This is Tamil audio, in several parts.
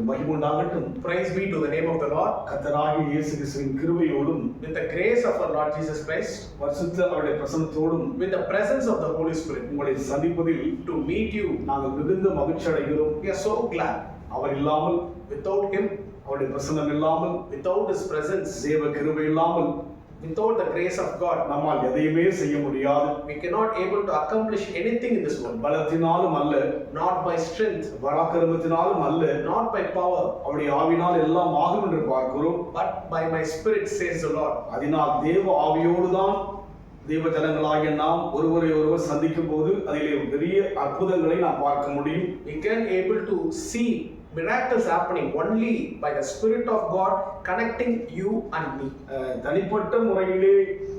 நாமத்துக்கு மகிமை உண்டாகட்டும். Praise be to the name of the Lord. கர்த்தராகிய இயேசு கிறிஸ்துவின் கிருபையோடும் With the grace of our Lord Jesus Christ, பரிசுத்த அவருடைய பிரசன்னத்தோடும் with the presence of the Holy Spirit, உங்களை சந்திப்பதில் to meet you, நாங்கள் மிகுந்த மகிழ்ச்சி அடைகிறோம். we are so glad. அவர் இல்லாமல், Without Him, அவருடைய பிரசன்னம் இல்லாமல், without His presence, தேவ கிருபை இல்லாமல் without the grace of God, நம்மால் எதையுமே செய்ய முடியாது. we cannot able to accomplish anything in this world. பலத்தினாலும் அல்ல, Not by strength, பராக்கிரமத்தினாலும் அல்ல, not by power, அவருடைய ஆவினால் எல்லாம் ஆகும் என்று பார்க்கிறோம். but by my Spirit, says the Lord. அதனால் தேவ ஆவியோடுதான் தேவ ஜனங்களாகிய நாம் ஒருவரை ஒருவர் சந்திக்கும் போது அதிலே பெரிய அற்புதங்களை நாம் பார்க்க முடியும். We can able to see miracles happening only by the Spirit of God connecting you and me. தனிப்பட்ட முறையிலே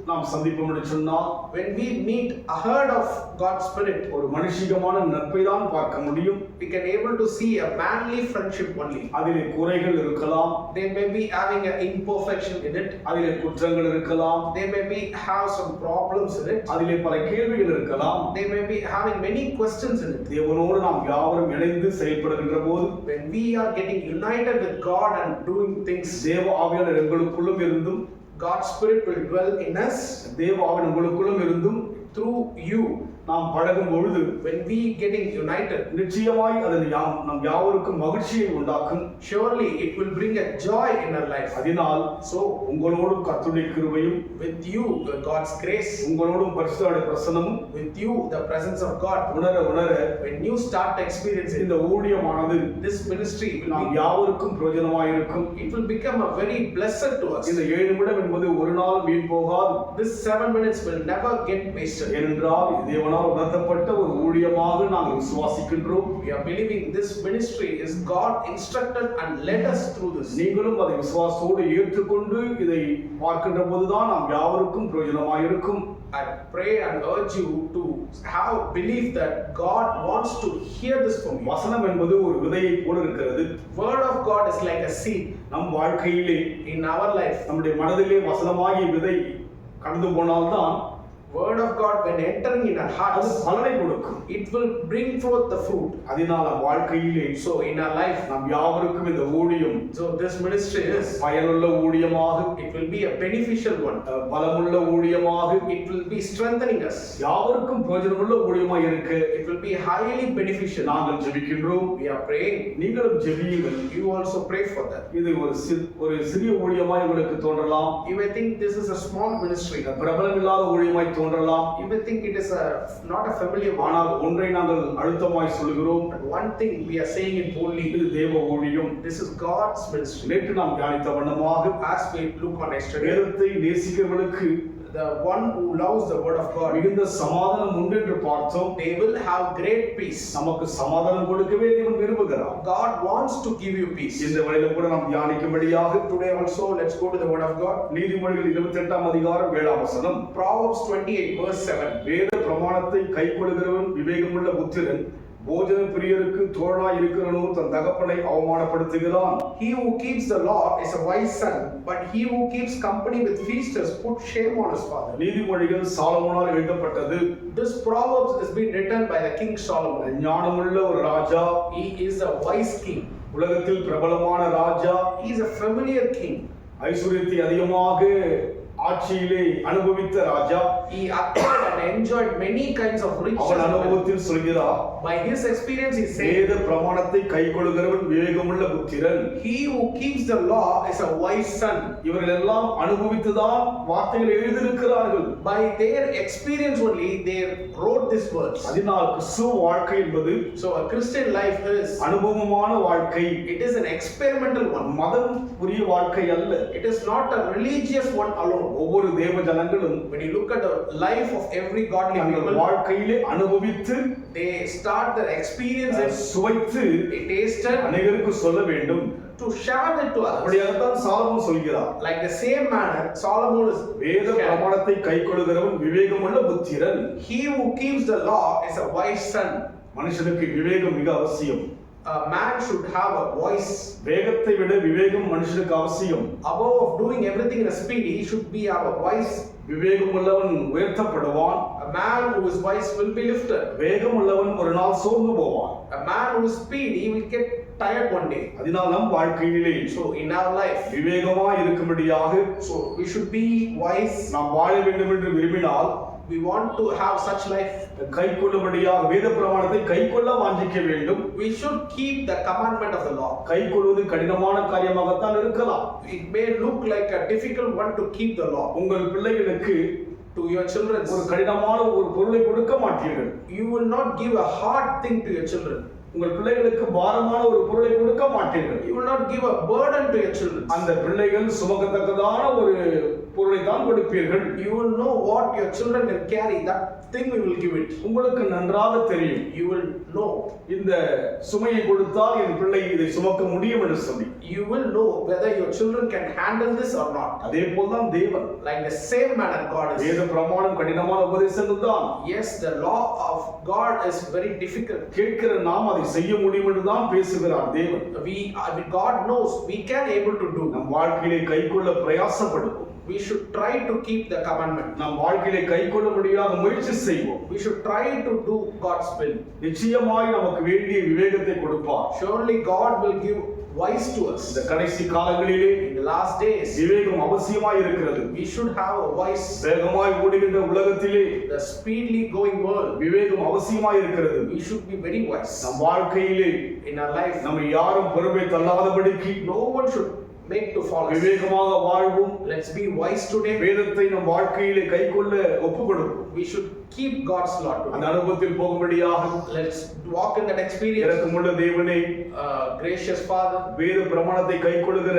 நாம் சந்திப்போம் என்று சொன்னால், When we meet ahead of God's Spirit, ஒரு மனுஷிகமான நட்பை தான் பார்க்க முடியும். we can able to see a manly friendship only. அதிலே குறைகள் இருக்கலாம், They may be having an imperfection in it. அதிலே குற்றங்கள் இருக்கலாம், They may be have some problems in it. அதிலே பல கேள்விகள் இருக்கலாம். They may be having many questions in it. தேவனோடு நாம் யாவரும் இணைந்து செயல்படுகின்ற போது, When we are getting united with God and doing things, தேவ ஆவியானவர் எங்களுக்குள்ளும் இருந்தும், God's Spirit will dwell in us. தேவ ஆவியானவர் உங்களுக்குள்ளும் இருந்தும் Through you, நாம் பழகும் பொழுது when we getting united, நிச்சயமாய் அது நம் யாவருக்கும் மகிழ்ச்சியை உண்டாக்கும். surely it will bring a joy in our life. அதனால் So உங்களோடும் கர்த்தருடைய கிருபையும், with you God's grace, உங்களோடும் பரிசுத்தருடைய பிரசன்னமும் with you the presence of God, உணர உணர when you start experiencing இந்த ஊழியமானது this ministry, நாம் யாவருக்கும் பிரயோஜனமாயிருக்கும். it will become a very blessed to us. இந்த 7 நிமிடம் என்பது ஒரு நாள் வீண் போகாது. This 7 minutes will never get wasted. ஏனென்றால் தேவனால் உணர்த்தப்பட்ட ஒரு ஊழியமாக நாங்கள் விசுவாசிக்கின்றோம். We are believing this ministry is God instructed and led us through this. நீங்களும் அதை விசுவாசத்தோடு ஏற்றுக்கொண்டு இதை பார்க்கின்ற போதுதான் நாம் யாவருக்கும் பிரயோஜனமாயிருக்கும். I pray and urge you to have belief that God wants to hear this from you. வசனம் என்பது ஒரு விதையை போல இருக்கிறது. Word of God is like a seed. நம் வாழ்க்கையிலே, In our life, நம்முடைய மனதிலே வசனமாகிய விதை கடந்து போனால்தான் Word of God when entering in our அது hearts, பலனை கொடுக்கும். it will bring forth the fruit. அதனால் நம் வாழ்க்கையிலே, So in our life, நாம் யாவருக்கும் இந்த ஊழியம் so this ministry is, பயனுள்ள ஊழியமாக, it will be a beneficial one. பலமுள்ள ஊழியமாக, It will be strengthening us. யாவருக்கும் பிரயோஜனமுள்ள ஊழியமாக இருக்க It will be highly beneficial. நாங்கள் ஜெபிக்கின்றோம். We are praying. நீங்களும் ஜெபியுங்கள். You also pray for that. இது ஒரு சிறிய ஊழியமாய் உங்களுக்கு தோன்றலாம். You may think this is a small ministry. பிரபலமில்லாத ஊழியமாய் தோன்றலாம். You may think it is not a familiar one. ஆனால் ஒன்றை நாங்கள் அழுத்தமாய் சொல்கிறோம். But one thing we are saying it boldly. இது தேவ ஊழியம். This is God's ministry. நேற்று நாம் தியானித்த வண்ணமாக As we look on yesterday, வேதத்தை நேசிக்கிறவர்களுக்கு the one who loves the word of God, மிகுந்த சமாதானம் உண்டு என்று பார்த்தோம். they will have great peace. நமக்கு சமாதானம் கொடுக்கவே தேவன் விரும்புகிறார். God wants to give you peace. இந்த வேளையில கூட நாம் தியானிக்கும்படியாக Today also, let's go to the word of God. நீதிமொழிகள் 28ஆம் அதிகாரம் 7ஆம் வசனம். Proverbs 28 verse 7. வேத பிரமாணத்தை கைக்கொள்கிறவன் விவேகமுள்ள புத்திரன், போஜன பிரியருக்கு தோழனாய் இருக்கிறவனோ தன் தகப்பனை அவமானப்படுத்துகிறான். He who keeps the law is a wise son, but he who keeps company with feasters put shame on his father. நீதிமொழிகள் சாலமோனால் எழுதப்பட்டது. This Proverbs is being written by the King Solomon. ஞானமுள்ள ஒரு ராஜா, He is a wise king. உலகத்தில் பிரபலமான ராஜா, He is a familiar king. ஐஸ்வர்யத்தை அதிகமாக ஆட்சியிலே அனுபவித்த ராஜா. He acquired and enjoyed many kinds of riches. அவன் அனுபவத்தில் சொல்கிறார், By his experience he said, வேத பிரமாணத்தை கைக்கொள்கிறவன் விவேகமுள்ள புத்திரன். he who keeps the law is a wise son. இவர்கள் எல்லாம் அனுபவித்துதான் வார்த்தைகள் எழுதியிருக்கிறார்கள். By their experience only they wrote these words. அதனால் கிறிஸ்துவ வாழ்க்கை என்பது So a Christian life is, அனுபவமான வாழ்க்கை. it is an experimental one. மதம் புரிய வாழ்க்கை அல்ல. It is not a religious one alone. ஒவ்வொரு தேவ ஜனங்களும் When you look at the life of every godly தங்கள் people, வாழ்க்கையிலே அனுபவித்து they start their experiences, சுவைத்து they tasted அநேகருக்கு சொல்ல வேண்டும். to share it to others. அப்படியாகத்தான் சாலமோன் சொல்கிறார், Like the same manner, Solomon is வேத பிரமாணத்தை கைக்கொள்கிறவன் விவேகமுள்ள புத்திரன். he who keeps the law is a wise son. மனுஷனுக்கு விவேகம் மிக அவசியம். A man should have a voice. வேகத்தை விட விவேகம் மனுஷனுக்கு அவசியம். Above of doing everything in a speed, he should be have a voice. விவேகம் உள்ளவன் உயர்த்தப்படுவான். A man who is wise will be lifted. வேகம் உள்ளவன் ஒரு நாள் சோர்ந்து போவான். A man who is speedy will get tired one day. அதனால் நம் வாழ்க்கையிலே So in our life, விவேகமாய் இருக்கும்படியாக so we should be wise. நாம் வாழ வேண்டும் என்று விரும்பினால் We want to have such life. கைக்கொள்ளும்படியாக வேத பிரமாணத்தை கைக்கொள்ள வாஞ்சிக்க வேண்டும். We should keep the commandment of the law. கைக்கொள்வது கடினமான காரியமாகத்தான் இருக்கலாம். It may look like a difficult one to keep the law. உங்கள் பிள்ளைகளுக்கு To your children, ஒரு கடினமான ஒரு பொருளை கொடுக்க மாட்டீர்கள். you will not give a hard thing to your children. உங்கள் பிள்ளைகளுக்கு பாரமான ஒரு பொருளை கொடுக்க மாட்டீர்கள். You will not give a burden to your children. அந்த பிள்ளைகள் சுமக்கத்தக்கதான ஒரு பொருளை தான் கொடுப்பீர்கள். You will know what your children can carry. That thing we will give it. உங்களுக்கு நன்றாக தெரியும். You will know. இந்த சுமையை கொடுத்தால் என் பிள்ளை இதை சுமக்க முடியும் என்று சொல்லி. You will know whether your children can handle this or not. அதே போல்தான் தேவன். Like the same manner God is. வேத பிரமாணம் கடினமான உபதேசங்கள் தான். Yes, the law of God is very difficult. கேட்கிற நாம் அதை செய்ய முடியும் என்று தான் பேசுகிறார் தேவன். God knows we can able to do. நம் வாழ்க்கையிலே கைக்கொள்ள பிரயாசப்படுவோம். We should try to keep the commandment. நம் வாழ்க்கையிலே கைக்கொள்ளும்படியாக முயற்சி செய்வோம். We should try to do God's will. நிச்சயமாய் நமக்கு வேண்டிய விவேகத்தை கொடுப்பார். Surely God will give wise to us. இந்த கடைசி காலங்களிலே In the last days, விவேகம் அவசியமாய் இருக்கிறது. we should have a wise. வேகமாய் ஓடுகின்ற உலகத்திலே The speedily going world, விவேகம் அவசியமாய் இருக்கிறது. we should be very wise. நம் வாழ்க்கையிலே In our life, நம்மை யாரும் பொறுப்பை தள்ளாதபடிக்கு no one should make to follow us. விவேகமாக வாழ்வோம். Let's be wise today. வேதத்தை நம் வாழ்க்கையிலே கைக்கொள்ள ஒப்புக்கொடுப்போம். We should keep God's law அந்த today. அனுபவத்தில் போகும்படியாக Let's walk in that experience. இரக்கமுள்ள தேவனே, Gracious Father, வேத பிரமாணத்தை கைக்கொள்ளுகிற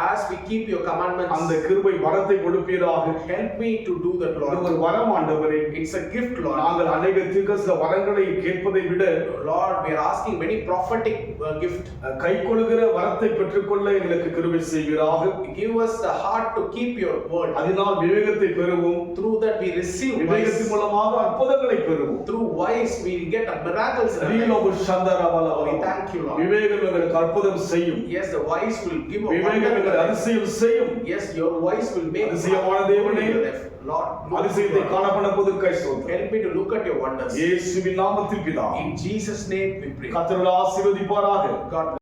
as we keep your commandments, அந்த கிருபை வரத்தை கொடுப்பீராக. help me to do that, இது Lord. ஒரு வரம் ஆண்டவரே. It's a gift, Lord. நாங்கள் அநேக தீர்க்கதரிசன வரங்களை கேட்பதை விட Lord, we are asking many prophetic gift. கைக்கொள்ளுகிற வரத்தை பெற்றுக்கொள்ள எங்களுக்கு கிருபை செய்வீராக. Give us the heart to keep your word. அதனால் விவேகத்தை பெறுவோம். Through that we receive விவேகத்தின் wise. மூலமாக அற்புதங்களை பெறுவோம். Through wise we get a miracles in our life. ரீலோபு சந்தரவலவல. We thank you, Lord. விவேகம் எங்களுக்கு அற்புதம் செய்யும். Yes, the wise will give a Vivegam wonder. எங்களுக்கு அதிசயம் செய்யும். Yes, your voice will make அதிசயமான தேவனே, Lord, அதிசயத்தை காணப்பட புதுக்கை ஸ்தோத்திரம். help me to look at your wonders. இயேசுவின் நாமத்தில் பிதாவே. In Jesus' name we pray. கர்த்தர் ஆசீர்வதிப்பாராக. God